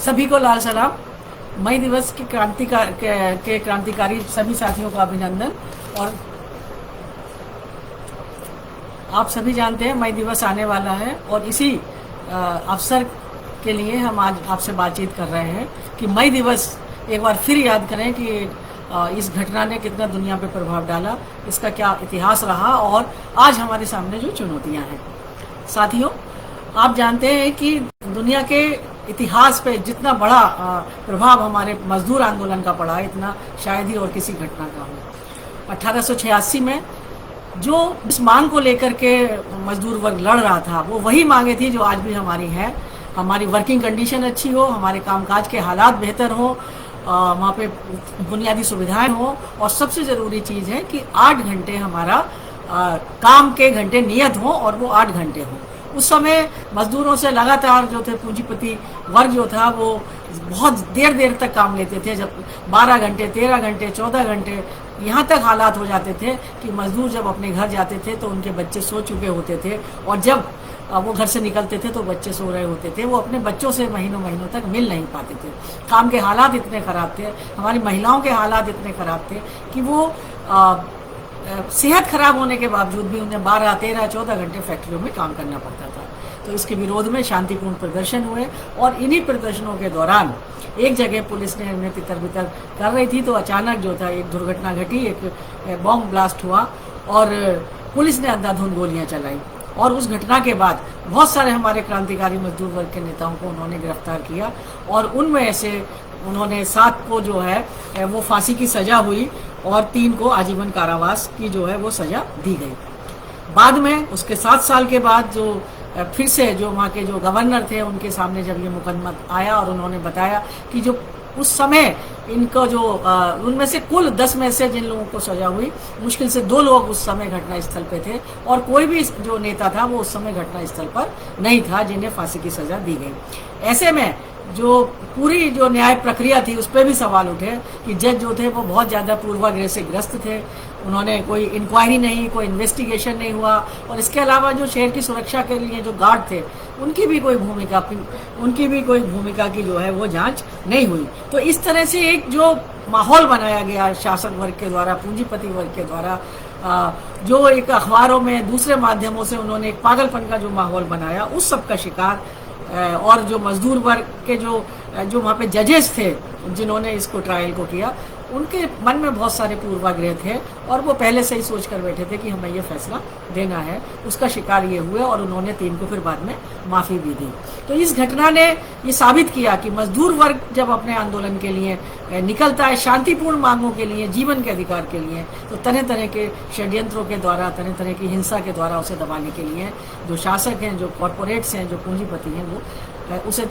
सभी को लाल सलाम। मई दिवस के क्रांतिकारी सभी साथियों को अभिनंदन। और आप सभी जानते हैं मई दिवस आने वाला है और इसी अवसर के लिए हम आज आपसे बातचीत कर रहे हैं कि मई दिवस एक बार फिर याद करें कि इस घटना ने कितना दुनिया पे प्रभाव डाला, इसका क्या इतिहास रहा और आज हमारे सामने जो चुनौतियां हैं। साथियों, आप जानते हैं कि दुनिया के इतिहास पे जितना बड़ा प्रभाव हमारे मजदूर आंदोलन का पड़ा, इतना शायद ही और किसी घटना का हो। 1886 में जो इस मांग को लेकर के मजदूर वर्ग लड़ रहा था, वो वही मांगे थी जो आज भी हमारी हैं। हमारी वर्किंग कंडीशन अच्छी हो, हमारे कामकाज के हालात बेहतर हो, वहाँ पे बुनियादी सुविधाएं हो और सबसे ज़रूरी चीज़ है कि 8 घंटे हमारा काम के घंटे नियत हो और वो 8 घंटे हो। उस समय मजदूरों से लगातार जो थे पूंजीपति वर्ग जो था वो बहुत देर तक काम लेते थे, जब 12 घंटे 13 घंटे 14 घंटे यहाँ तक हालात हो जाते थे कि मजदूर जब अपने घर जाते थे तो उनके बच्चे सो चुके होते थे और जब वो घर से निकलते थे तो बच्चे सो रहे होते थे। वो अपने बच्चों से महीनों तक मिल नहीं पाते थे। काम के हालात इतने ख़राब थे, हमारी महिलाओं के हालात इतने ख़राब थे कि वो सेहत खराब होने के बावजूद भी उन्हें 12, 13, 14 घंटे फैक्ट्रियों में काम करना पड़ता था। तो इसके विरोध में शांतिपूर्ण प्रदर्शन हुए और इन्हीं प्रदर्शनों के दौरान एक जगह पुलिस ने उन्हें तितर बितर कर रही थी तो अचानक जो था एक दुर्घटना घटी, एक बॉम्ब ब्लास्ट हुआ और पुलिस ने अंधाधुंध गोलियां चलाई। और उस घटना के बाद बहुत सारे हमारे क्रांतिकारी मजदूर वर्ग के नेताओं को उन्होंने गिरफ्तार किया और उनमें से उन्होंने 7 को जो है वो फांसी की सजा हुई और 3 को आजीवन कारावास की जो है वो सजा दी गई। बाद में उसके 7 साल के बाद जो फिर से जो वहाँ के जो गवर्नर थे उनके सामने जब ये मुकदमा आया और उन्होंने बताया कि जो उस समय इनको जो उनमें से कुल 10 में से जिन लोगों को सजा हुई, मुश्किल से 2 लोग उस समय घटना स्थल पे थे और कोई भी जो नेता था वो उस समय घटना स्थल पर नहीं था जिन्हें फांसी की सजा दी गई। ऐसे में जो पूरी जो न्याय प्रक्रिया थी उस पर भी सवाल उठे कि जज जो थे वो बहुत ज़्यादा पूर्वाग्रह से ग्रस्त थे। उन्होंने कोई इंक्वायरी नहीं, कोई इन्वेस्टिगेशन नहीं हुआ और इसके अलावा जो शहर की सुरक्षा के लिए जो गार्ड थे उनकी भी कोई भूमिका की जो है वो जांच नहीं हुई। तो इस तरह से एक जो माहौल बनाया गया शासक वर्ग के द्वारा, पूंजीपति वर्ग के द्वारा, जो एक अखबारों में दूसरे माध्यमों से उन्होंने एक पागलपन का जो माहौल बनाया, उस सब का शिकार और जो मजदूर वर्ग के जो वहाँ पे जजेस थे जिन्होंने इसको ट्रायल को किया, उनके मन में बहुत सारे पूर्वाग्रह थे और वो पहले से ही सोच कर बैठे थे कि हमें ये फैसला देना है। उसका शिकार ये हुए और उन्होंने 3 को फिर बाद में माफ़ी भी दी। तो इस घटना ने ये साबित किया कि मजदूर वर्ग जब अपने आंदोलन के लिए निकलता है, शांतिपूर्ण मांगों के लिए, जीवन के अधिकार के लिए, तो तरह तरह के षड्यंत्रों के द्वारा, तरह तरह की हिंसा के द्वारा उसे दबाने के लिए जो शासक हैं, जो कॉरपोरेट्स हैं, जो पूंजीपति हैं, वो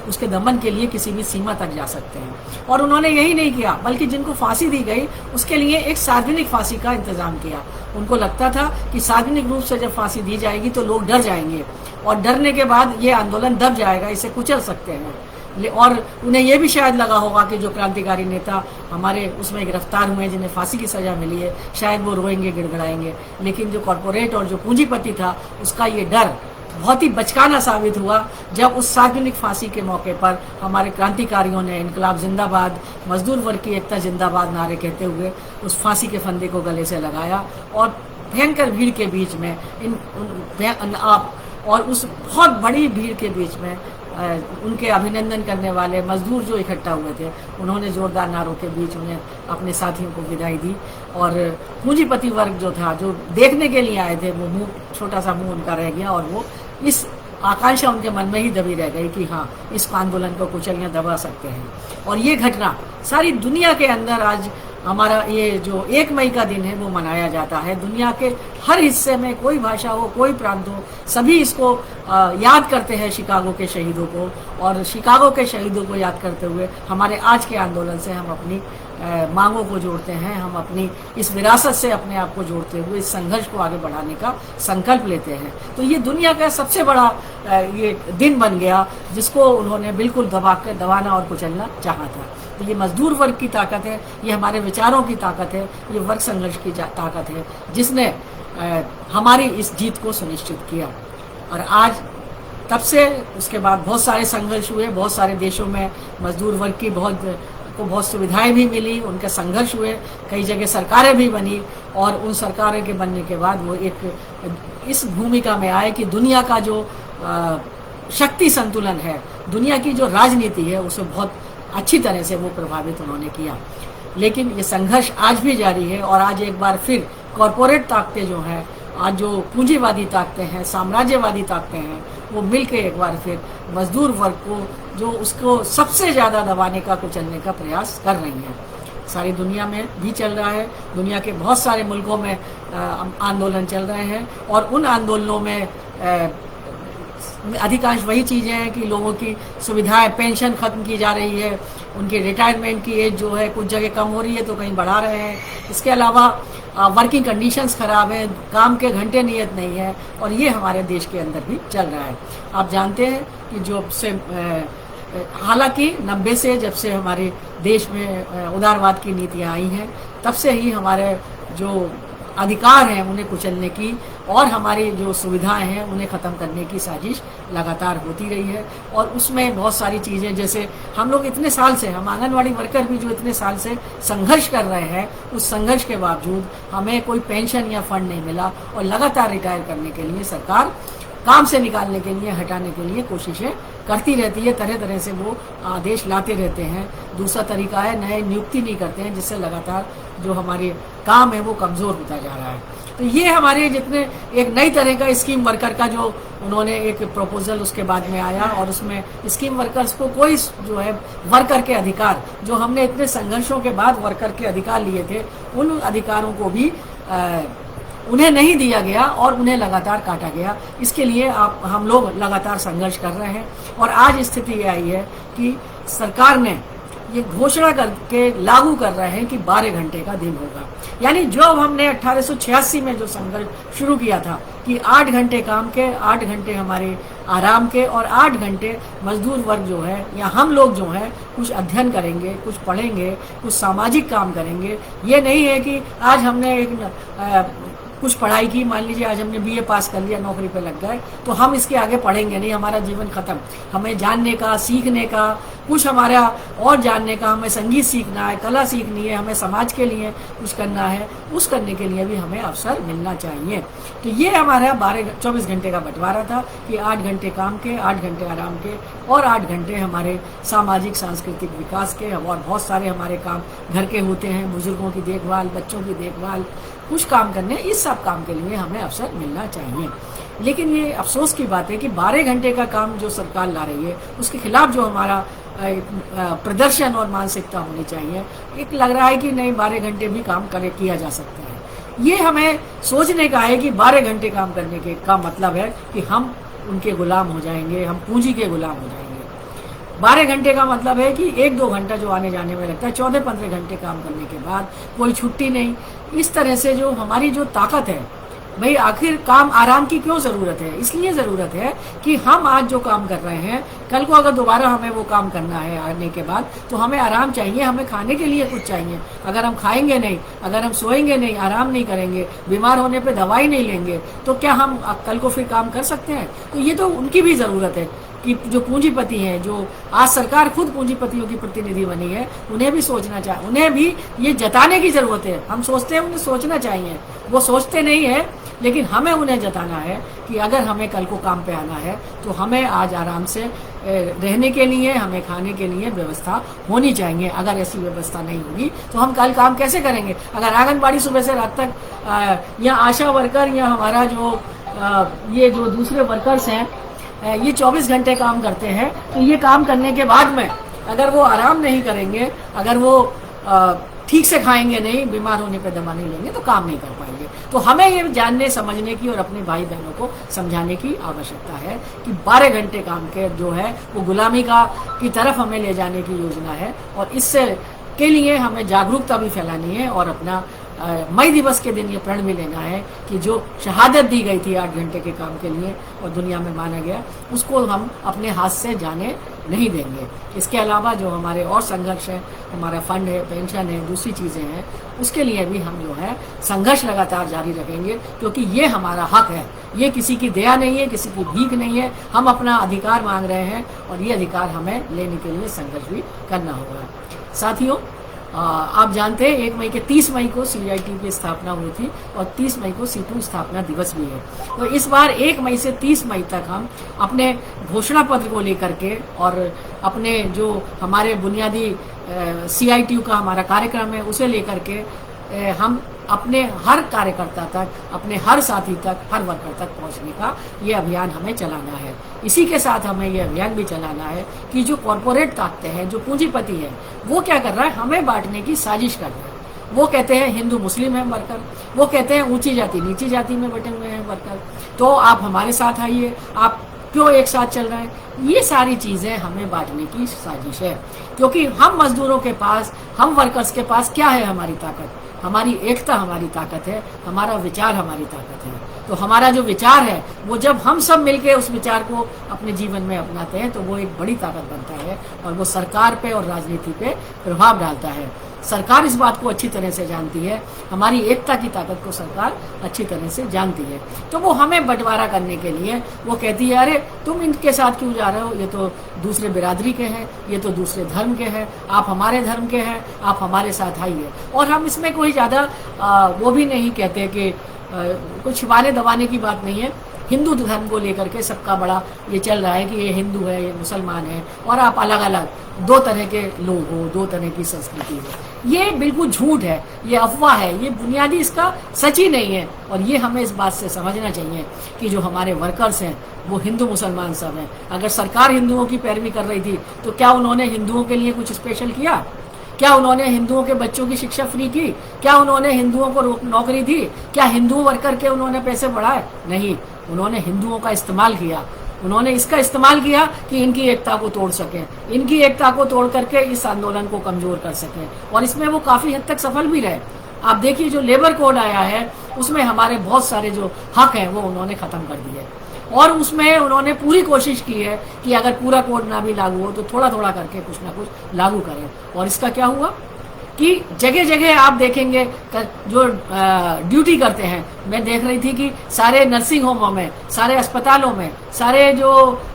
उसके दमन के लिए किसी भी सीमा तक जा सकते हैं। और उन्होंने यही नहीं किया बल्कि जिनको फांसी दी गई उसके लिए एक सार्वजनिक फांसी का इंतजाम किया। उनको लगता था कि सार्वजनिक रूप से जब फांसी दी जाएगी तो लोग डर जाएंगे और डरने के बाद ये आंदोलन दब जाएगा, इसे कुचल सकते हैं। और उन्हें यह भी शायद लगा होगा कि जो क्रांतिकारी नेता हमारे उसमें गिरफ्तार हुए हैं, जिन्हें फांसी की सजा मिली है, शायद वो रोएंगे, गिड़गड़ाएंगे। लेकिन जो कॉरपोरेट और जो पूंजीपति था उसका ये डर बहुत ही बचकाना साबित हुआ जब उस सार्वजनिक फांसी के मौके पर हमारे क्रांतिकारियों ने इनकलाब जिंदाबाद, मजदूर वर्ग की एकता जिंदाबाद नारे कहते हुए उस फांसी के फंदे को गले से लगाया और भयंकर भीड़ के बीच में और उस बहुत बड़ी भीड़ के बीच में उनके अभिनंदन करने वाले मजदूर जो इकट्ठा हुए थे, उन्होंने जोरदार नारों के बीच उन्हें अपने साथियों को विदाई दी। और पूंजीपति वर्ग जो था, जो देखने के लिए आए थे, वो छोटा सा मुंह उनका रह गया और वो इस आकांक्षा उनके मन में ही दबी रह गई कि हाँ, इस आंदोलन को कुचल या दबा सकते हैं। और ये घटना सारी दुनिया के अंदर आज हमारा ये जो 1 मई का दिन है वो मनाया जाता है। दुनिया के हर हिस्से में, कोई भाषा हो, कोई प्रांत हो, सभी इसको याद करते हैं शिकागो के शहीदों को। और शिकागो के शहीदों को याद करते हुए हमारे आज के आंदोलन से हम अपनी मांगों को जोड़ते हैं, हम अपनी इस विरासत से अपने आप को जोड़ते हुए इस संघर्ष को आगे बढ़ाने का संकल्प लेते हैं। तो ये दुनिया का सबसे बड़ा ये दिन बन गया जिसको उन्होंने बिल्कुल दबाना और कुचलना चाहा था। तो ये मजदूर वर्ग की ताकत है, ये हमारे विचारों की ताकत है, ये वर्ग संघर्ष की ताकत है जिसने हमारी इस जीत को सुनिश्चित किया। और आज तब से उसके बाद बहुत सारे संघर्ष हुए, बहुत सारे देशों में मजदूर वर्ग की बहुत सुविधाएं भी मिली, उनके संघर्ष हुए, कई जगह सरकारें भी बनी और उन सरकारों के बनने के बाद वो एक इस भूमिका में आए कि दुनिया का जो शक्ति संतुलन है, दुनिया की जो राजनीति है, उसे बहुत अच्छी तरह से वो प्रभावित उन्होंने किया। लेकिन ये संघर्ष आज भी जारी है और आज एक बार फिर कॉरपोरेट ताकतें जो हैं, आज जो पूंजीवादी ताकतें हैं, साम्राज्यवादी ताकतें हैं, वो मिलकर एक बार फिर मजदूर वर्ग को जो उसको सबसे ज़्यादा दबाने का, कुचलने का प्रयास कर रही हैं। सारी दुनिया में भी चल रहा है, दुनिया के बहुत सारे मुल्कों में आंदोलन चल रहे हैं और उन आंदोलनों में अधिकांश वही चीज़ें हैं कि लोगों की सुविधाएं, पेंशन ख़त्म की जा रही है, उनकी रिटायरमेंट की एज जो है कुछ जगह कम हो रही है तो कहीं बढ़ा रहे हैं। इसके अलावा वर्किंग कंडीशंस ख़राब हैं, काम के घंटे नियत नहीं है और ये हमारे देश के अंदर भी चल रहा है। आप जानते हैं कि जब से हालांकि 90 से जब से हमारे देश में उदारवाद की नीतियाँ आई हैं, तब से ही हमारे जो अधिकार हैं उन्हें कुचलने की और हमारी जो सुविधाएं हैं उन्हें ख़त्म करने की साजिश लगातार होती रही है। और उसमें बहुत सारी चीज़ें, जैसे हम लोग इतने साल से, हम आंगनवाड़ी वर्कर भी जो इतने साल से संघर्ष कर रहे हैं, उस संघर्ष के बावजूद हमें कोई पेंशन या फंड नहीं मिला और लगातार रिटायर करने के लिए सरकार काम से निकालने के लिए, हटाने के लिए कोशिशें करती रहती है, तरह तरह से वो आदेश लाते रहते हैं। दूसरा तरीका है नए नियुक्ति नहीं करते हैं, जिससे लगातार जो हमारे काम है वो कमज़ोर होता जा रहा है। तो ये हमारे जितने एक नई तरह का स्कीम वर्कर का जो उन्होंने एक प्रपोजल उसके बाद में आया और उसमें स्कीम वर्कर्स को कोई जो है वर्कर के अधिकार, जो हमने इतने संघर्षों के बाद वर्कर के अधिकार लिए थे, उन अधिकारों को भी उन्हें नहीं दिया गया और उन्हें लगातार काटा गया। इसके लिए हम लोग लगातार संघर्ष कर रहे हैं और आज स्थिति ये आई है कि सरकार ने ये घोषणा करके लागू कर रहे हैं कि 12 घंटे का दिन होगा। यानी जो हमने 1886 में जो संघर्ष शुरू किया था कि 8 घंटे काम के, 8 घंटे हमारे आराम के और 8 घंटे मजदूर वर्ग जो है या हम लोग जो है कुछ अध्ययन करेंगे, कुछ पढ़ेंगे, कुछ सामाजिक काम करेंगे। ये नहीं है कि आज हमने कुछ पढ़ाई की, मान लीजिए आज हमने बीए पास कर लिया, नौकरी पे लग गए, तो हम इसके आगे पढ़ेंगे नहीं, हमारा जीवन खत्म। हमें जानने का, सीखने का, कुछ हमारा और जानने का, हमें संगीत सीखना है, कला सीखनी है, हमें समाज के लिए कुछ करना है, उस करने के लिए भी हमें अवसर मिलना चाहिए। तो ये हमारा 24 घंटे का बंटवारा था कि 8 घंटे काम के, 8 घंटे आराम के और 8 घंटे हमारे सामाजिक सांस्कृतिक विकास के। और बहुत सारे हमारे काम घर के होते हैं, बुजुर्गों की देखभाल, बच्चों की देखभाल, कुछ काम करने, इस सब काम के लिए हमें अवसर मिलना चाहिए। लेकिन ये अफसोस की बात है कि 12 घंटे का काम जो सरकार ला रही है, उसके खिलाफ जो हमारा प्रदर्शन और मानसिकता होनी चाहिए, एक लग रहा है कि नहीं 12 घंटे भी काम किया जा सकता है। ये हमें सोचने का है कि 12 घंटे काम करने का मतलब है कि हम उनके गुलाम हो जाएंगे, हम पूंजी के गुलाम हो जाएंगे। 12 घंटे का मतलब है कि 1-2 घंटा जो आने जाने में लगता है, 14-15 घंटे काम करने के बाद कोई छुट्टी नहीं। इस तरह से जो हमारी जो ताकत है, भाई आखिर काम आराम की क्यों ज़रूरत है? इसलिए ज़रूरत है कि हम आज जो काम कर रहे हैं, कल को अगर दोबारा हमें वो काम करना है आने के बाद, तो हमें आराम चाहिए, हमें खाने के लिए कुछ चाहिए। अगर हम खाएंगे नहीं, अगर हम सोएंगे नहीं, आराम नहीं करेंगे, बीमार होने पे दवाई नहीं लेंगे, तो क्या हम कल को फिर काम कर सकते हैं? तो ये तो उनकी भी ज़रूरत है कि जो पूंजीपति हैं, जो आज सरकार खुद पूंजीपतियों की प्रतिनिधि बनी है, उन्हें भी सोचना चाहिए, उन्हें भी ये जताने की ज़रूरत है। हम सोचते हैं उन्हें सोचना चाहिए, वो सोचते नहीं है, लेकिन हमें उन्हें जताना है कि अगर हमें कल को काम पे आना है तो हमें आज आराम से रहने के लिए, हमें खाने के लिए व्यवस्था होनी चाहिए। अगर ऐसी व्यवस्था नहीं होगी तो हम कल काम कैसे करेंगे? अगर आंगनबाड़ी सुबह से रात तक या आशा वर्कर या हमारा जो ये जो दूसरे वर्कर्स हैं, ये 24 घंटे काम करते हैं, तो ये काम करने के बाद में अगर वो आराम नहीं करेंगे, अगर वो ठीक से खाएंगे नहीं, बीमार होने पे दवा नहीं लेंगे, तो काम नहीं कर पाएंगे। तो हमें ये जानने समझने की और अपने भाई बहनों को समझाने की आवश्यकता है कि 12 घंटे काम के जो है वो गुलामी की तरफ हमें ले जाने की योजना है और इससे के लिए हमें जागरूकता भी फैलानी है और अपना मई दिवस के दिन ये प्रण भी लेना है कि जो शहादत दी गई थी 8 घंटे के काम के लिए और दुनिया में माना गया, उसको हम अपने हाथ से जाने नहीं देंगे। इसके अलावा जो हमारे और संघर्ष है, हमारा फंड है, पेंशन है, दूसरी चीज़ें हैं, उसके लिए भी हम जो है संघर्ष लगातार जारी रखेंगे, क्योंकि ये हमारा हक है। ये किसी की दया नहीं है, किसी की भीख नहीं है। हम अपना अधिकार मांग रहे हैं और ये अधिकार हमें लेने के लिए संघर्ष भी करना होगा। साथियों, आप जानते हैं 1 मई के 30 मई को CITU की स्थापना हुई थी और 30 मई को सीटू स्थापना दिवस भी है। तो इस बार 1 मई से 30 मई तक हम अपने घोषणा पत्र को लेकर के और अपने जो हमारे बुनियादी CITU का हमारा कार्यक्रम है उसे लेकर के हम अपने हर कार्यकर्ता तक, अपने हर साथी तक, हर वर्कर तक पहुंचने का ये अभियान हमें चलाना है। इसी के साथ हमें ये अभियान भी चलाना है कि जो कॉरपोरेट ताकतें हैं, जो पूंजीपति है, वो क्या कर रहा है, हमें बांटने की साजिश कर रहा है। वो कहते हैं हिंदू मुस्लिम है वर्कर, वो कहते हैं ऊंची जाति नीची जाति में बटे हुए हैं वर्कर, तो आप हमारे साथ आइए, आप क्यों एक साथ चल रहे हैं। ये सारी चीज़ें हमें बांटने की साजिश है, क्योंकि हम मजदूरों के पास, हम वर्कर्स के पास क्या है हमारी ताकत? हमारी एकता हमारी ताकत है, हमारा विचार हमारी ताकत है। तो हमारा जो विचार है वो जब हम सब मिलके उस विचार को अपने जीवन में अपनाते हैं तो वो एक बड़ी ताकत बनता है और वो सरकार पे और राजनीति पे प्रभाव डालता है। सरकार इस बात को अच्छी तरह से जानती है, हमारी एकता की ताकत को सरकार अच्छी तरह से जानती है। तो वो हमें बंटवारा करने के लिए वो कहती है, अरे तुम इनके साथ क्यों जा रहे हो, ये तो दूसरे बिरादरी के हैं, ये तो दूसरे धर्म के हैं, आप हमारे धर्म के हैं, आप हमारे साथ आइए। और हम इसमें कोई ज़्यादा वो भी नहीं कहते कि कुछ छिपाने दबाने की बात नहीं है। हिंदू धर्म को लेकर के सबका बड़ा ये चल रहा है कि ये हिंदू है, ये मुसलमान है और आप अलग अलग दो तरह के लोग हो, दो तरह की संस्कृति हो। ये बिल्कुल झूठ है, ये अफवाह है, ये बुनियादी इसका सच ही नहीं है। और ये हमें इस बात से समझना चाहिए कि जो हमारे वर्कर्स हैं वो हिंदू मुसलमान सब हैं। अगर सरकार हिंदुओं की पैरवी कर रही थी तो क्या उन्होंने हिंदुओं के लिए कुछ स्पेशल किया? क्या उन्होंने हिंदुओं के बच्चों की शिक्षा फ्री की? क्या उन्होंने हिंदुओं को नौकरी दी? क्या हिंदू वर्कर के उन्होंने पैसे बढ़ाए? नहीं, उन्होंने हिंदुओं का इस्तेमाल किया। उन्होंने इसका इस्तेमाल किया कि इनकी एकता को तोड़ सकें, इनकी एकता को तोड़ करके इस आंदोलन को कमजोर कर सकें। और इसमें वो काफ़ी हद तक सफल भी रहे। आप देखिए जो लेबर कोड आया है उसमें हमारे बहुत सारे जो हक हैं वो उन्होंने ख़त्म कर दिए और उसमें उन्होंने पूरी कोशिश की है कि अगर पूरा कोड ना भी लागू हो तो थोड़ा थोड़ा करके कुछ ना कुछ लागू करें। और इसका क्या हुआ कि जगह जगह आप देखेंगे जो ड्यूटी करते हैं, मैं देख रही थी कि सारे नर्सिंग होमों में, सारे अस्पतालों में, सारे जो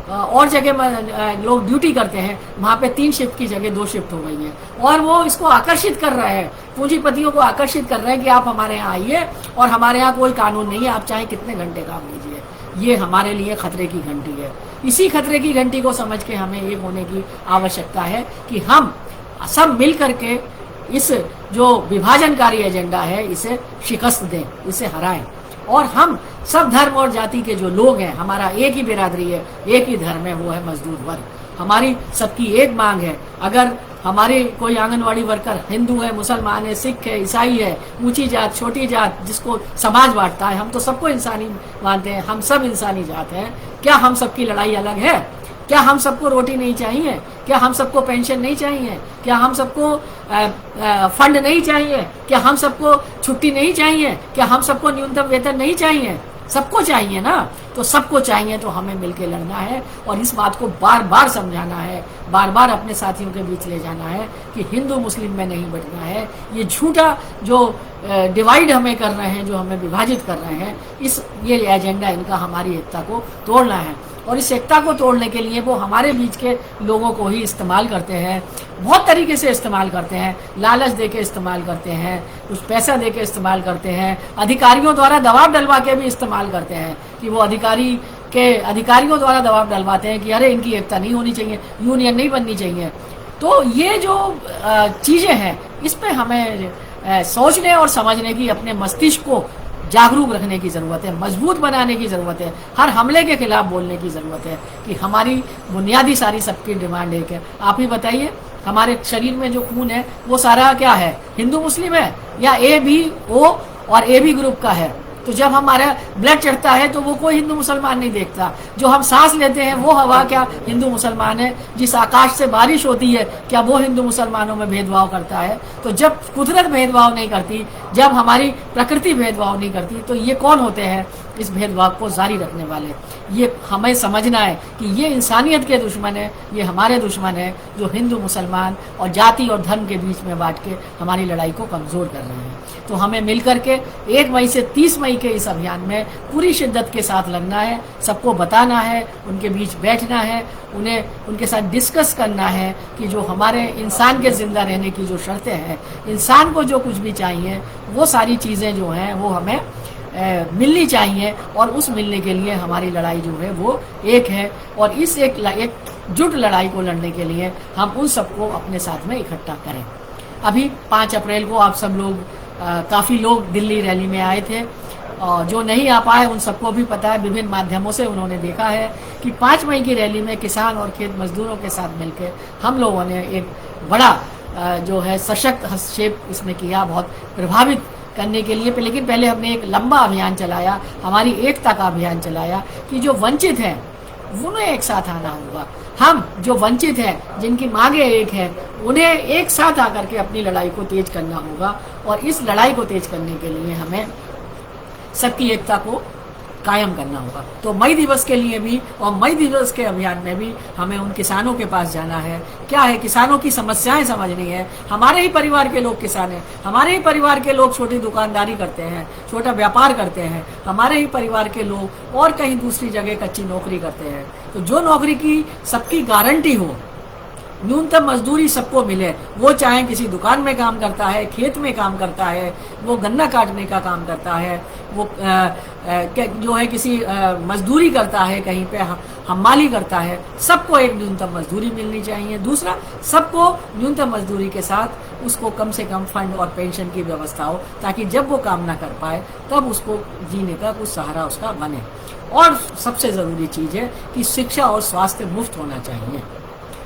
और जगह लोग ड्यूटी करते हैं वहाँ पे 3 शिफ्ट की जगह 2 शिफ्ट हो गई हैं। और वो इसको आकर्षित कर रहे हैं, पूंजीपतियों को आकर्षित कर रहे हैं कि आप हमारे यहाँ आइए और हमारे यहाँ कोई कानून नहीं है, आप चाहे कितने घंटे काम कीजिए। ये हमारे लिए खतरे की घंटी है। इसी खतरे की घंटी को समझ के हमें एक होने की आवश्यकता है कि हम सब मिल करके इस जो विभाजनकारी एजेंडा है इसे शिकस्त दें, इसे हराएं। और हम सब धर्म और जाति के जो लोग हैं, हमारा एक ही बिरादरी है, एक ही धर्म है, वो है मजदूर वर्ग। हमारी सबकी एक मांग है, अगर हमारे कोई आंगनवाड़ी वर्कर हिंदू है, मुसलमान है, सिख है, ईसाई है, ऊंची जात, छोटी जात, जिसको समाज बांटता है, हम तो सबको इंसानी मानते हैं, हम सब इंसानी जात हैं। क्या हम सबकी लड़ाई अलग है? क्या हम सबको रोटी नहीं चाहिए? क्या हम सबको पेंशन नहीं चाहिए? क्या हम सबको फंड नहीं चाहिए? क्या हम सबको छुट्टी नहीं चाहिए? क्या हम सबको न्यूनतम वेतन नहीं चाहिए? सबको चाहिए ना। तो सबको चाहिए तो हमें मिलकर लड़ना है और इस बात को बार बार समझाना है, बार बार अपने साथियों के बीच ले जाना है कि हिंदू मुस्लिम में नहीं बंटना है। ये झूठा जो डिवाइड हमें कर रहे हैं, जो हमें विभाजित कर रहे हैं, ये एजेंडा इनका हमारी एकता को तोड़ना है। और इस एकता को तोड़ने के लिए वो हमारे बीच के लोगों को ही इस्तेमाल करते हैं, बहुत तरीके से इस्तेमाल करते हैं। लालच दे के इस्तेमाल करते हैं, कुछ पैसा दे के इस्तेमाल करते हैं, अधिकारियों द्वारा दबाव डलवा के भी इस्तेमाल करते हैं कि वो अधिकारियों द्वारा दबाव डलवाते हैं कि अरे इनकी एकता नहीं होनी चाहिए, यूनियन नहीं बननी चाहिए। तो ये जो चीज़ें हैं इस पर हमें सोचने और समझने की, अपने मस्तिष्क को जागरूक रखने की ज़रूरत है, मजबूत बनाने की ज़रूरत है, हर हमले के खिलाफ बोलने की ज़रूरत है कि हमारी बुनियादी सारी सबकी डिमांड एक है। आप ही बताइए, हमारे शरीर में जो खून है वो सारा क्या है, हिंदू मुस्लिम है या A, B, O और AB ग्रुप का है? तो जब हमारा ब्लड चढ़ता है तो वो कोई हिंदू मुसलमान नहीं देखता। जो हम सांस लेते हैं वो हवा क्या हिंदू मुसलमान है? जिस आकाश से बारिश होती है क्या वो हिंदू मुसलमानों में भेदभाव करता है? तो जब कुदरत भेदभाव नहीं करती, जब हमारी प्रकृति भेदभाव नहीं करती, तो ये कौन होते हैं इस भेदभाव को जारी रखने वाले? ये हमें समझना है कि ये इंसानियत के दुश्मन है, ये हमारे दुश्मन है जो हिंदू मुसलमान और जाति और धर्म के बीच में बांट के हमारी लड़ाई को कमज़ोर कर रहे हैं। तो हमें मिलकर के 1 मई से 30 मई के इस अभियान में पूरी शिद्दत के साथ लगना है, सबको बताना है, उनके बीच बैठना है, उन्हें उनके साथ डिस्कस करना है कि जो हमारे इंसान के ज़िंदा रहने की जो शर्तें हैं, इंसान को जो कुछ भी चाहिए वो सारी चीज़ें जो हैं वो हमें मिलनी चाहिए। और उस मिलने के लिए हमारी लड़ाई जो है वो एक है। और इस एकजुट लड़ाई को लड़ने के लिए हम उन सबको अपने साथ में इकट्ठा करें। अभी 5 अप्रैल को आप सब लोग काफ़ी लोग दिल्ली रैली में आए थे, और जो नहीं आ पाए उन सबको भी पता है, विभिन्न माध्यमों से उन्होंने देखा है कि 5 मई की रैली में किसान और खेत मजदूरों के साथ मिलकर हम लोगों ने एक बड़ा जो है सशक्त हस्तक्षेप इसमें किया, बहुत प्रभावित करने के लिए। लेकिन पहले हमने एक लंबा अभियान चलाया, हमारी एकता का अभियान चलाया कि जो वंचित हैं उन्हें एक साथ आना होगा। हम जो वंचित हैं, जिनकी मांगे एक है, उन्हें एक साथ आकर के अपनी लड़ाई को तेज करना होगा। और इस लड़ाई को तेज करने के लिए हमें सबकी एकता को कायम करना होगा। तो मई दिवस के लिए भी और मई दिवस के अभियान में भी हमें उन किसानों के पास जाना है। क्या है, किसानों की समस्याएं समझनी है। हमारे ही परिवार के लोग किसान हैं, हमारे ही परिवार के लोग छोटी दुकानदारी करते हैं, छोटा व्यापार करते हैं, हमारे ही परिवार के लोग और कहीं दूसरी जगह कच्ची नौकरी करते हैं। तो जो नौकरी की सबकी गारंटी हो, न्यूनतम मजदूरी सबको मिले, वो चाहे किसी दुकान में काम करता है, खेत में काम करता है, वो गन्ना काटने का काम करता है, वो जो है किसी मजदूरी करता है, कहीं पे हमाली करता है, सबको एक न्यूनतम मजदूरी मिलनी चाहिए। दूसरा, सबको न्यूनतम मजदूरी के साथ उसको कम से कम फंड और पेंशन की व्यवस्था हो, ताकि जब वो काम ना कर पाए तब उसको जीने का कुछ सहारा उसका बने। और सबसे ज़रूरी चीज़ है कि शिक्षा और स्वास्थ्य मुफ्त होना चाहिए।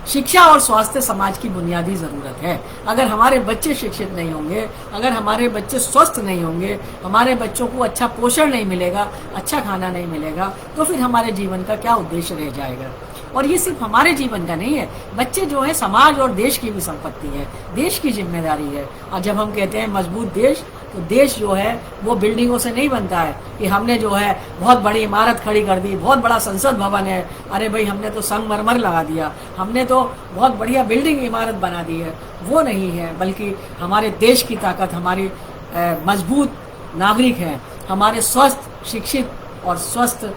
शिक्षा और स्वास्थ्य समाज की बुनियादी ज़रूरत है। अगर हमारे बच्चे शिक्षित नहीं होंगे, अगर हमारे बच्चे स्वस्थ नहीं होंगे, हमारे बच्चों को अच्छा पोषण नहीं मिलेगा, अच्छा खाना नहीं मिलेगा, तो फिर हमारे जीवन का क्या उद्देश्य रह जाएगा। और ये सिर्फ हमारे जीवन का नहीं है, बच्चे जो है समाज और देश की भी संपत्ति है, देश की जिम्मेदारी है। और जब हम कहते हैं मजबूत देश, तो देश जो है वो बिल्डिंगों से नहीं बनता है कि हमने जो है बहुत बड़ी इमारत खड़ी कर दी, बहुत बड़ा संसद भवन है, अरे भाई हमने तो संगमरमर लगा दिया, हमने तो बहुत बढ़िया बिल्डिंग इमारत बना दी है। वो नहीं है, बल्कि हमारे देश की ताकत हमारी मजबूत नागरिक हैं, हमारे स्वस्थ, शिक्षित और स्वस्थ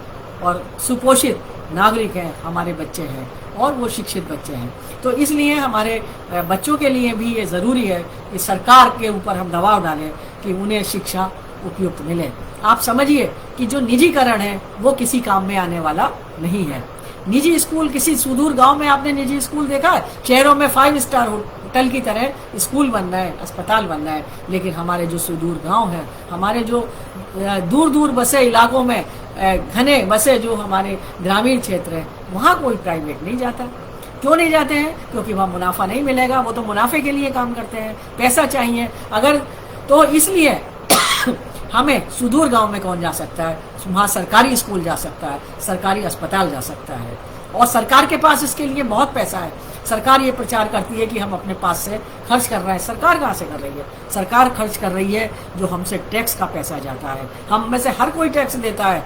और सुपोषित नागरिक हैं, हमारे बच्चे हैं और वो शिक्षित बच्चे हैं। तो इसलिए हमारे बच्चों के लिए भी ये ज़रूरी है कि सरकार के ऊपर हम दबाव डालें कि उन्हें शिक्षा उपयुक्त मिले। आप समझिए कि जो निजीकरण है वो किसी काम में आने वाला नहीं है। निजी स्कूल, किसी सुदूर गांव में आपने निजी स्कूल देखा है? शहरों में 5 स्टार होटल की तरह स्कूल बनना है, अस्पताल बनना है, लेकिन हमारे जो सुदूर गांव हैं, हमारे जो दूर दूर बसे इलाकों में घने बसे जो हमारे ग्रामीण क्षेत्र हैं, वहाँ कोई प्राइवेट नहीं जाता। क्यों नहीं जाते हैं? क्योंकि वहाँ मुनाफा नहीं मिलेगा, वो तो मुनाफे के लिए काम करते हैं, पैसा चाहिए। अगर तो इसलिए हमें सुदूर गांव में कौन जा सकता है? वहाँ सरकारी स्कूल जा सकता है, सरकारी अस्पताल जा सकता है, और सरकार के पास इसके लिए बहुत पैसा है। सरकार ये प्रचार करती है कि हम अपने पास से खर्च कर रहे हैं। सरकार कहाँ से कर रही है? सरकार खर्च कर रही है जो हमसे टैक्स का पैसा जाता है। हम में से हर कोई टैक्स देता है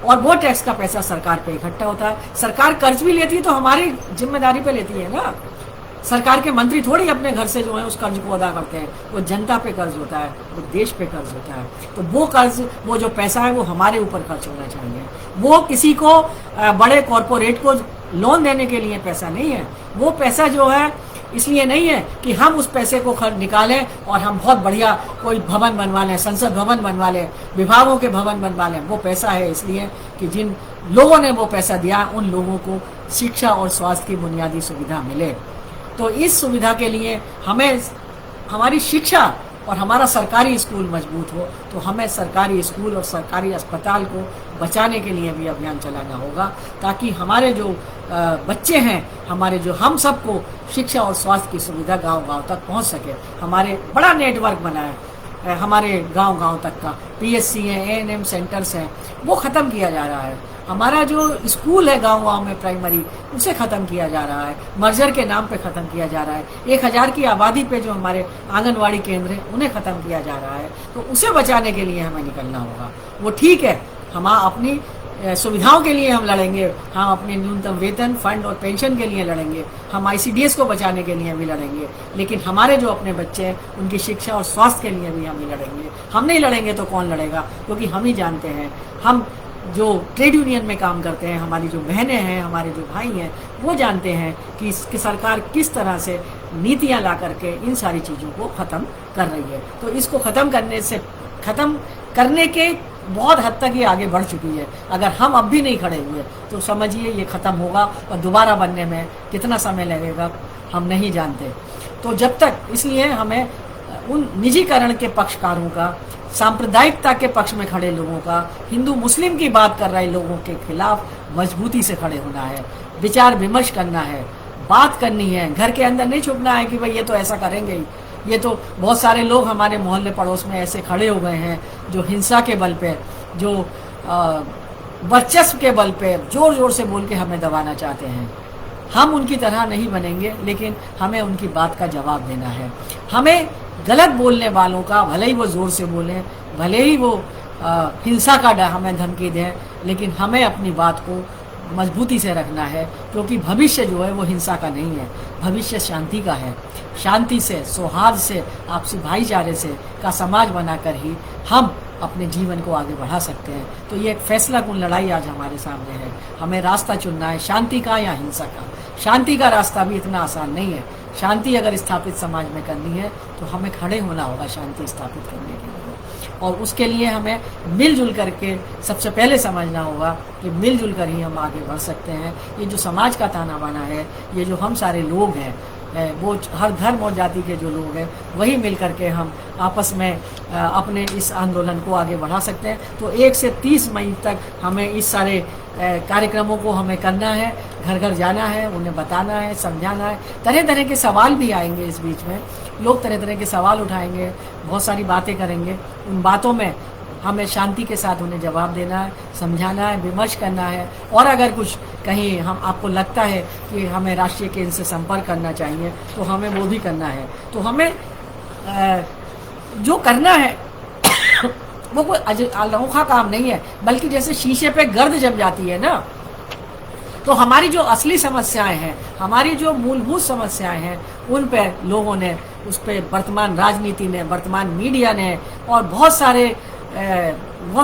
और वो टैक्स का पैसा सरकार पे इकट्ठा होता है। सरकार कर्ज भी लेती है तो हमारी जिम्मेदारी पे लेती है ना। सरकार के मंत्री थोड़ी अपने घर से जो है उस कर्ज को अदा करते हैं, वो जनता पे कर्ज होता है, वो देश पे कर्ज होता है। तो वो कर्ज, वो जो पैसा है वो हमारे ऊपर खर्च होना चाहिए। वो किसी को बड़े कॉरपोरेट को लोन देने के लिए पैसा नहीं है। वो पैसा जो है इसलिए नहीं है कि हम उस पैसे को निकालें और हम बहुत बढ़िया कोई भवन बनवा लें, संसद भवन बनवा लें, विभागों के भवन बनवा लें। वो पैसा है इसलिए कि जिन लोगों ने वो पैसा दिया उन लोगों को शिक्षा और स्वास्थ्य की बुनियादी सुविधा मिले। तो इस सुविधा के लिए हमें हमारी शिक्षा और हमारा सरकारी स्कूल मजबूत हो, तो हमें सरकारी स्कूल और सरकारी अस्पताल को बचाने के लिए भी अभियान चलाना होगा, ताकि हमारे जो बच्चे हैं, हमारे जो हम सबको शिक्षा और स्वास्थ्य की सुविधा गांव-गांव तक पहुंच सके। हमारे बड़ा नेटवर्क बना है, हमारे गांव-गांव तक का पीएचसी है, एएनएम सेंटर्स हैं, वो ख़त्म किया जा रहा है। हमारा जो स्कूल है गांव-गांव में प्राइमरी, उसे ख़त्म किया जा रहा है, मर्जर के नाम पे ख़त्म किया जा रहा है। 1000 की आबादी पे जो हमारे आंगनवाड़ी केंद्र हैं उन्हें ख़त्म किया जा रहा है। तो उसे बचाने के लिए हमें निकलना होगा। वो ठीक है, हम अपनी सुविधाओं के लिए हम लड़ेंगे, हम अपने न्यूनतम वेतन, फंड और पेंशन के लिए लड़ेंगे, हम आईसीडीएस को बचाने के लिए भी लड़ेंगे, लेकिन हमारे जो अपने बच्चे हैं उनकी शिक्षा और स्वास्थ्य के लिए भी हम ही लड़ेंगे। हम नहीं लड़ेंगे तो कौन लड़ेगा? क्योंकि हम ही जानते हैं, हम जो ट्रेड यूनियन में काम करते हैं, हमारी जो बहनें हैं, हमारे जो भाई हैं, वो जानते हैं कि इसकी सरकार किस तरह से नीतियाँ ला करके इन सारी चीज़ों को ख़त्म कर रही है। तो इसको ख़त्म करने के बहुत हद तक ये आगे बढ़ चुकी है। अगर हम अब भी नहीं खड़े हुए तो समझिए ये ख़त्म होगा, और दोबारा बनने में कितना समय लगेगा हम नहीं जानते। तो जब तक, इसलिए हमें उन निजीकरण के पक्षकारों का, सांप्रदायिकता के पक्ष में खड़े लोगों का, हिंदू मुस्लिम की बात कर रहे लोगों के खिलाफ मजबूती से खड़े होना है, विचार विमर्श करना है, बात करनी है। घर के अंदर नहीं छुपना है कि भाई ये तो ऐसा करेंगे ही। ये तो बहुत सारे लोग हमारे मोहल्ले पड़ोस में ऐसे खड़े हो गए हैं जो हिंसा के बल पे, जो वर्चस्व के बल पे जोर जोर से बोल के हमें दबाना चाहते हैं। हम उनकी तरह नहीं बनेंगे, लेकिन हमें उनकी बात का जवाब देना है। हमें गलत बोलने वालों का, भले ही वो जोर से बोलें, भले ही वो हिंसा का हमें धमकी दें, लेकिन हमें अपनी बात को मजबूती से रखना है, क्योंकि भविष्य जो है वो हिंसा का नहीं है, भविष्य शांति का है। शांति से, सौहार्द से, आपसी भाईचारे से का समाज बनाकर ही हम अपने जीवन को आगे बढ़ा सकते हैं। तो ये एक फैसलाकुन लड़ाई आज हमारे सामने है। हमें रास्ता चुनना है, शांति का या हिंसा का। शांति का रास्ता भी इतना आसान नहीं है। शांति अगर स्थापित समाज में करनी है तो हमें खड़े होना होगा शांति स्थापित करने के लिए, और उसके लिए हमें मिलजुल करके सबसे पहले समझना होगा कि मिलजुल कर ही हम आगे बढ़ सकते हैं। ये जो समाज का ताना बाना है, ये जो हम सारे लोग हैं, वो हर धर्म और जाति के जो लोग हैं, वही मिल करके हम आपस में अपने इस आंदोलन को आगे बढ़ा सकते हैं। तो 1 से 30 मई तक हमें इस सारे कार्यक्रमों को हमें करना है, घर घर जाना है, उन्हें बताना है, समझाना है। तरह तरह के सवाल भी आएंगे इस बीच में, लोग तरह तरह के सवाल उठाएंगे, बहुत सारी बातें करेंगे। उन बातों में हमें शांति के साथ उन्हें जवाब देना है, समझाना है, विमर्श करना है। और अगर कुछ कहीं हम आपको लगता है कि हमें राष्ट्रीय केंद्र से संपर्क करना चाहिए तो हमें वो भी करना है। तो हमें जो करना है वो कोई अनोखा काम नहीं है, बल्कि जैसे शीशे पे गर्द जम जाती है ना, तो हमारी जो असली समस्याएं हैं, हमारी जो मूलभूत समस्याएं हैं, उन पे लोगों ने, उस पे वर्तमान राजनीति ने, वर्तमान मीडिया ने, और बहुत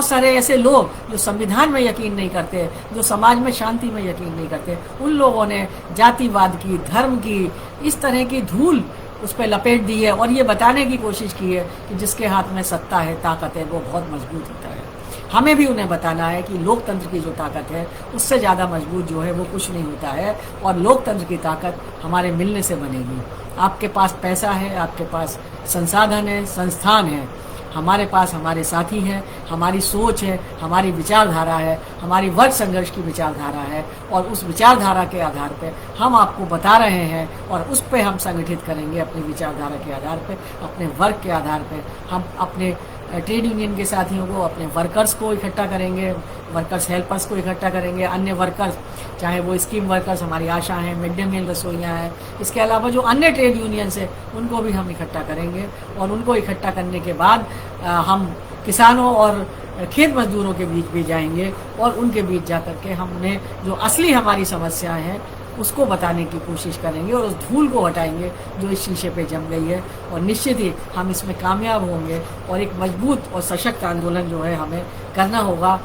सारे ऐसे लोग जो संविधान में यकीन नहीं करते, जो समाज में शांति में यकीन नहीं करते, उन लोगों ने जातिवाद की, धर्म की, इस तरह की धूल उस पर लपेट दी है, और ये बताने की कोशिश की है कि जिसके हाथ में सत्ता है, ताकत है, वो बहुत मजबूत होता है। हमें भी उन्हें बताना है कि लोकतंत्र की जो ताकत है, उससे ज़्यादा मजबूत जो है वो कुछ नहीं होता है, और लोकतंत्र की ताकत हमारे मिलने से बनेगी। आपके पास पैसा है, आपके पास संसाधन है, संस्थान है, हमारे पास हमारे साथी हैं, हमारी सोच है, हमारी विचारधारा है, हमारी वर्ग संघर्ष की विचारधारा है, और उस विचारधारा के आधार पे हम आपको बता रहे हैं, और उस पे हम संगठित करेंगे अपनी विचारधारा के आधार पे, अपने वर्ग के आधार पे। हम अपने ट्रेड यूनियन के साथियों को, अपने वर्कर्स को इकट्ठा करेंगे, वर्कर्स हेल्पर्स को इकट्ठा करेंगे, अन्य वर्कर्स, चाहे वो स्कीम वर्कर्स, हमारी आशा हैं, मिड डे मील रसोइयाँ हैं, इसके अलावा जो अन्य ट्रेड यूनियंस है उनको भी हम इकट्ठा करेंगे। और उनको इकट्ठा करने के बाद हम किसानों और खेत मजदूरों के बीच भी जाएंगे, और उनके बीच जा कर के हमने जो असली हमारी समस्याएं हैं उसको बताने की कोशिश करेंगे, और उस धूल को हटाएंगे जो इस शीशे पे जम गई है। और निश्चित ही हम इसमें कामयाब होंगे, और एक मजबूत और सशक्त आंदोलन जो है हमें करना होगा,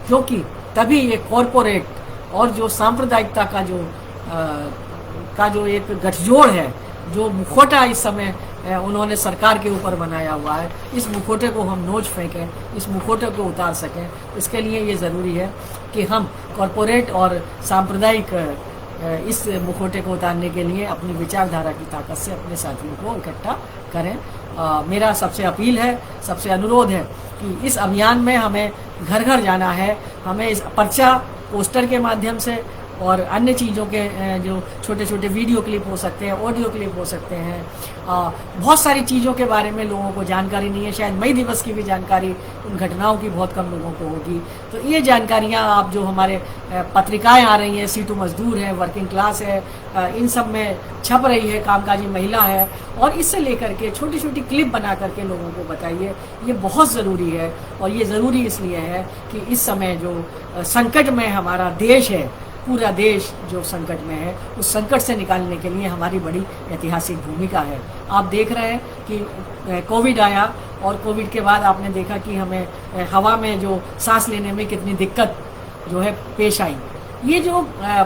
क्योंकि तभी ये कॉरपोरेट और जो सांप्रदायिकता का जो एक गठजोड़ है, जो मुखौटा इस समय उन्होंने सरकार के ऊपर बनाया हुआ है, इस मुखौटे को हम नोच फेंकें, इस मुखौटे को उतार सकें। इसके लिए ये ज़रूरी है कि हम कॉरपोरेट और सांप्रदायिक इस मुखौटे को उतारने के लिए अपनी विचारधारा की ताकत से अपने साथियों को इकट्ठा करें। मेरा सबसे अपील है, सबसे अनुरोध है कि इस अभियान में हमें घर घर जाना है, हमें इस पर्चा पोस्टर के माध्यम से, और अन्य चीज़ों के जो छोटे छोटे वीडियो क्लिप हो सकते हैं, ऑडियो क्लिप हो सकते हैं। बहुत सारी चीज़ों के बारे में लोगों को जानकारी नहीं है। शायद मई दिवस की भी जानकारी उन घटनाओं की बहुत कम लोगों को होगी। तो ये जानकारियाँ आप जो हमारे पत्रिकाएं आ रही हैं, सीटू मजदूर है, वर्किंग क्लास है, इन सब में छप रही है, कामकाजी महिला है, और इससे लेकर के छोटी छोटी क्लिप बना करके लोगों को बताइए। ये बहुत ज़रूरी है, और ये ज़रूरी इसलिए है कि इस समय जो संकट में हमारा देश है, पूरा देश जो संकट में है, उस संकट से निकालने के लिए हमारी बड़ी ऐतिहासिक भूमिका है। आप देख रहे हैं कि कोविड आया, और कोविड के बाद आपने देखा कि हमें हवा में जो सांस लेने में कितनी दिक्कत जो है पेश आई। ये जो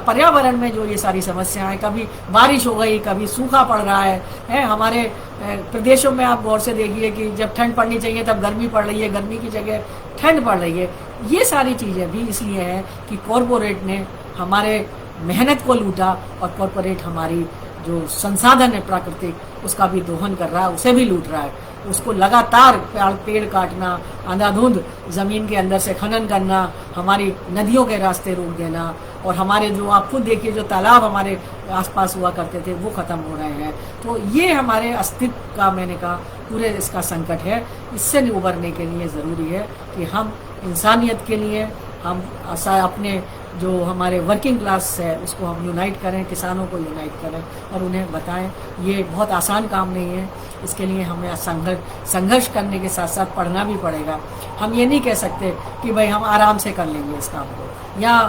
पर्यावरण में जो ये सारी समस्याएं, कभी बारिश हो गई, कभी सूखा पड़ रहा है हमारे प्रदेशों में। आप गौर से देखिए कि जब ठंड पड़नी चाहिए तब गर्मी पड़ रही है, गर्मी की जगह ठंड पड़ रही है। ये सारी चीज़ें भी इसलिए हैं कि कॉरपोरेट ने हमारे मेहनत को लूटा, और कॉरपोरेट हमारी जो संसाधन है प्राकृतिक, उसका भी दोहन कर रहा है, उसे भी लूट रहा है। उसको लगातार पेड़ काटना, अंधाधुंध ज़मीन के अंदर से खनन करना, हमारी नदियों के रास्ते रोक देना, और हमारे जो आप खुद देखिए जो तालाब हमारे आसपास हुआ करते थे वो ख़त्म हो रहे हैं। तो ये हमारे अस्तित्व का, मैंने कहा, पूरे इसका संकट है। इससे उबरने के लिए ज़रूरी है कि हम इंसानियत के लिए हम अपने जो हमारे वर्किंग क्लास है उसको हम यूनाइट करें, किसानों को यूनाइट करें, और उन्हें बताएं ये बहुत आसान काम नहीं है। इसके लिए हमें संघर्ष करने के साथ साथ पढ़ना भी पड़ेगा। हम ये नहीं कह सकते कि भाई हम आराम से कर लेंगे इस काम को, या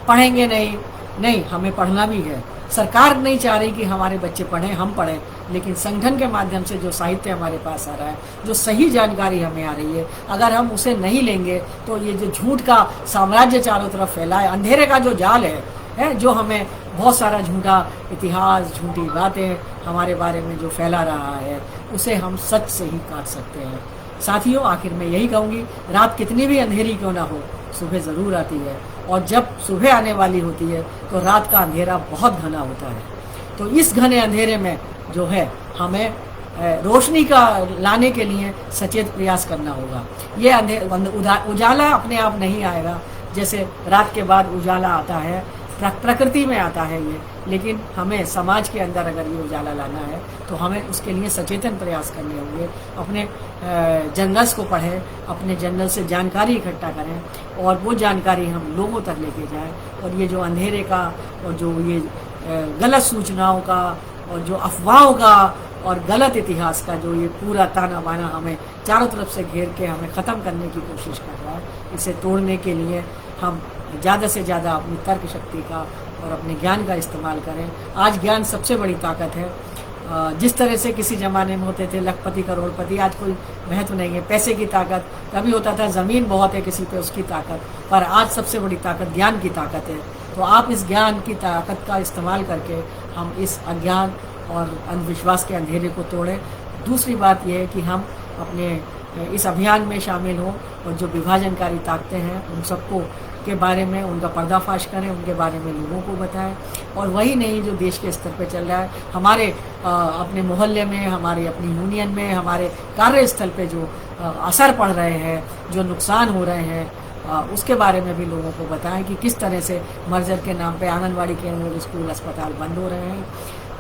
पढ़ेंगे नहीं, हमें पढ़ना भी है। सरकार नहीं चाह रही कि हमारे बच्चे पढ़ें, हम पढ़ें, लेकिन संगठन के माध्यम से जो साहित्य हमारे पास आ रहा है, जो सही जानकारी हमें आ रही है, अगर हम उसे नहीं लेंगे तो ये जो झूठ का साम्राज्य चारों तरफ फैला है, अंधेरे का जो जाल है जो हमें बहुत सारा झूठा इतिहास, झूठी बातें हमारे बारे में जो फैला रहा है, उसे हम सच से ही काट सकते हैं। साथियों, आखिर में यही कहूँगी, रात कितनी भी अंधेरी क्यों ना हो, सुबह ज़रूर आती है, और जब सुबह आने वाली होती है तो रात का अंधेरा बहुत घना होता है। तो इस घने अंधेरे में जो है हमें रोशनी का लाने के लिए सचेत प्रयास करना होगा। ये उजाला अपने आप नहीं आएगा, जैसे रात के बाद उजाला आता है, प्रकृति में आता है ये, लेकिन हमें समाज के अंदर अगर ये उजाला लाना है तो हमें उसके लिए सचेतन प्रयास करने होंगे। अपने जर्नल्स को पढ़ें, अपने जर्नल से जानकारी इकट्ठा करें, और वो जानकारी हम लोगों तक लेके जाएं। और ये जो अंधेरे का, और जो ये गलत सूचनाओं का, और जो अफवाहों का, और गलत इतिहास का जो ये पूरा ताना बाना हमें चारों तरफ से घेर के हमें ख़त्म करने की कोशिश कर रहा है, इसे तोड़ने के लिए हम ज़्यादा से ज़्यादा अपनी तर्क शक्ति का और अपने ज्ञान का इस्तेमाल करें। आज ज्ञान सबसे बड़ी ताकत है। जिस तरह से किसी ज़माने में होते थे लखपति करोड़पति, आज कोई महत्व नहीं है। पैसे की ताकत कभी होता था, ज़मीन बहुत है किसी पे, उसकी ताकत, पर आज सबसे बड़ी ताकत ज्ञान की ताकत है। तो आप इस ज्ञान की ताकत का इस्तेमाल करके हम इस अज्ञान और अंधविश्वास के अंधेरे को तोड़ें। दूसरी बात यह है कि हम अपने इस अभियान में शामिल हों, और जो विभाजनकारी ताकतें हैं उन सबको के बारे में उनका पर्दाफाश करें, उनके बारे में लोगों को बताएं। और वही नहीं जो देश के स्तर पे चल रहा है, हमारे अपने मोहल्ले में, हमारे अपनी यूनियन में, हमारे कार्यस्थल पे जो असर पड़ रहे हैं, जो नुकसान हो रहे हैं, उसके बारे में भी लोगों को बताएं कि किस तरह से मर्जर के नाम पे आंगनबाड़ी केंद्र, स्कूल, अस्पताल बंद हो रहे हैं,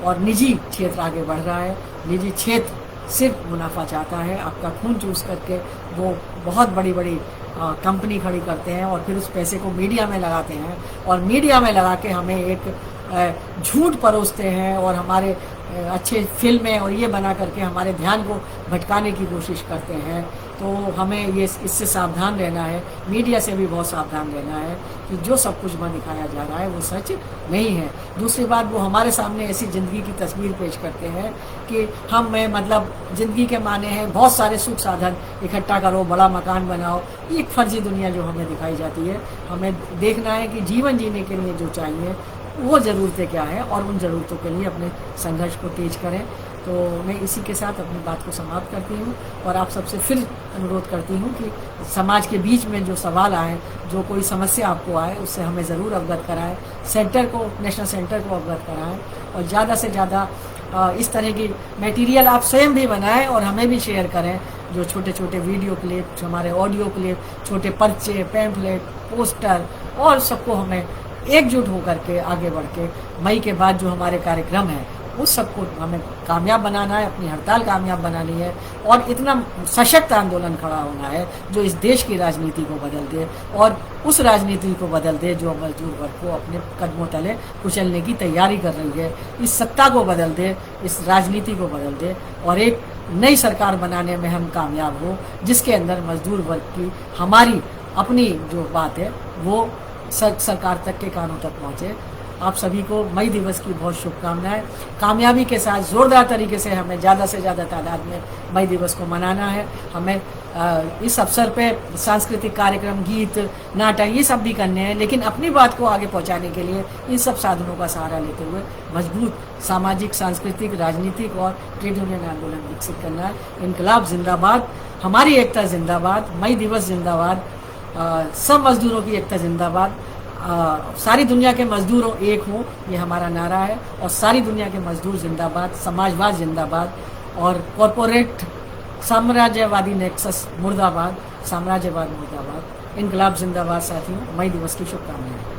और निजी क्षेत्र आगे बढ़ रहा है। निजी क्षेत्र सिर्फ मुनाफा चाहता है, आपका खून चूस करके वो बहुत बड़ी बड़ी कंपनी खड़ी करते हैं, और फिर उस पैसे को मीडिया में लगाते हैं, और मीडिया में लगा के हमें एक झूठ परोसते हैं, और हमारे अच्छे फिल्में और ये बना करके हमारे ध्यान को भटकाने की कोशिश करते हैं। तो हमें ये इससे सावधान रहना है, मीडिया से भी बहुत सावधान रहना है कि जो सब कुछ वहाँ दिखाया जा रहा है वो सच नहीं है। दूसरी बात, वो हमारे सामने ऐसी ज़िंदगी की तस्वीर पेश करते हैं कि हम में मतलब ज़िंदगी के माने हैं बहुत सारे सुख साधन इकट्ठा करो, बड़ा मकान बनाओ। ये एक फर्जी दुनिया जो हमें दिखाई जाती है। हमें देखना है कि जीवन जीने के लिए जो चाहिए वो ज़रूरतें क्या है, और उन ज़रूरतों के लिए अपने संघर्ष को तेज करें। तो मैं इसी के साथ अपनी बात को समाप्त करती हूँ, और आप सबसे फिर अनुरोध करती हूँ कि समाज के बीच में जो सवाल आए, जो कोई समस्या आपको आए, उससे हमें ज़रूर अवगत कराएं। सेंटर को, नेशनल सेंटर को अवगत कराएं, और ज़्यादा से ज़्यादा इस तरह की मटेरियल आप स्वयं भी बनाएं और हमें भी शेयर करें। जो छोटे छोटे वीडियो क्लिप, हमारे ऑडियो क्लिप, छोटे पर्चे, पैम्फलेट, पोस्टर, और सबको हमें एकजुट होकर के आगे बढ़ के मई के बाद जो हमारे कार्यक्रम है उस सबको हमें कामयाब बनाना है, अपनी हड़ताल कामयाब बनानी है और इतना सशक्त आंदोलन खड़ा होना है जो इस देश की राजनीति को बदल दे और उस राजनीति को बदल दे जो मजदूर वर्ग को अपने कदमों तले कुचलने की तैयारी कर रही है। इस सत्ता को बदल दे, इस राजनीति को बदल दे और एक नई सरकार बनाने में हम कामयाब हो जिसके अंदर मजदूर वर्ग की हमारी अपनी जो बात है वो सरकार तक के कानों तक पहुँचे। आप सभी को मई दिवस की बहुत शुभकामनाएं। कामयाबी के साथ ज़ोरदार तरीके से हमें ज़्यादा से ज़्यादा तादाद में मई दिवस को मनाना है। हमें इस अवसर पे सांस्कृतिक कार्यक्रम, गीत, नाटक ये सब भी करने हैं, लेकिन अपनी बात को आगे पहुंचाने के लिए इन सब साधनों का सहारा लेते हुए मजबूत सामाजिक, सांस्कृतिक, राजनीतिक और ट्रेड यूनियन आंदोलन विकसित करना है। इनकलाब जिंदाबाद, हमारी एकता जिंदाबाद, मई दिवस जिंदाबाद, सब मजदूरों की एकता जिंदाबाद, सारी दुनिया के मजदूरों एक हों, ये हमारा नारा है। और सारी दुनिया के मजदूर जिंदाबाद, समाजवाद जिंदाबाद और कॉरपोरेट साम्राज्यवादी नेक्सस मुर्दाबाद, साम्राज्यवाद मुर्दाबाद। इनकलाब जिंदाबाद। साथियों, मई दिवस की शुभकामनाएं।